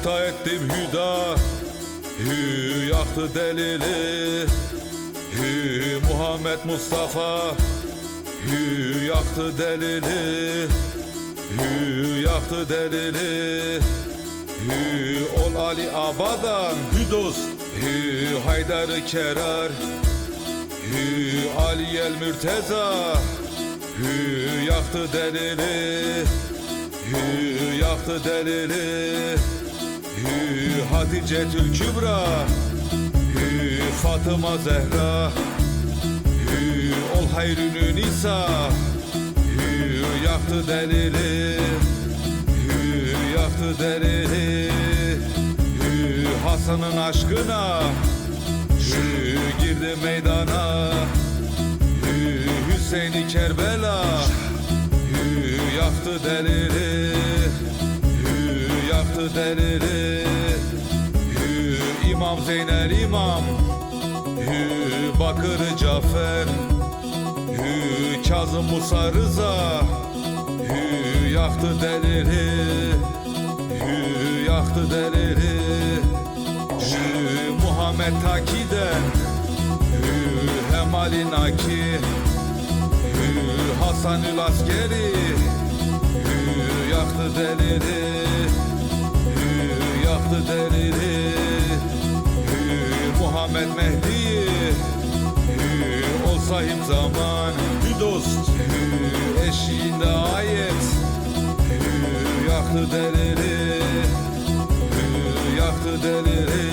hata ettim hüda, yaktı delili. Muhammed Mustafa, yaktı delili. Yaktı delili. Ol Ali Abadan Dost Haydar-ı Kerar, Ali el Mürteza, yaktı delili. Yaktı delili. Hatice Tül Kübra, Fatıma Zehra, ol Hayrünü Nisa, yaktı delili. Yaktı delili. Hasan'ın aşkına girdi meydana. Hüseyin'i Kerbela, yaktı delili. Yaktı delili. İmam Zeynel İmam, Bakır Cafer, Kazım Musa Rıza, yaktı delili. Yaktı delili. Muhammed Taki'den hem Ali Naki, Hasanül Askeri, yaktı delili. Yaktı delili. Muhammed Mehdi, olsayım zaman Dost eşiğinde ayet, yaktı delili. Yaktı delili.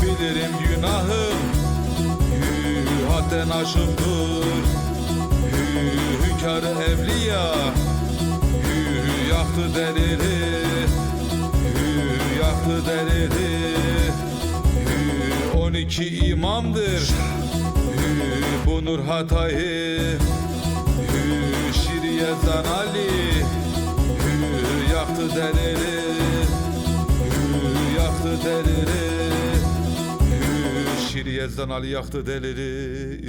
Bilirim günahım hadden aşıktır. Hünkâr-ı evliya, yaktı delili. Yaktı delili. 12 imamdır bu Nur Hatay'ı, Şiriye Zan Ali, yaktı delili. Yaktı delili. Şiriye Zan Ali, yaktı delili.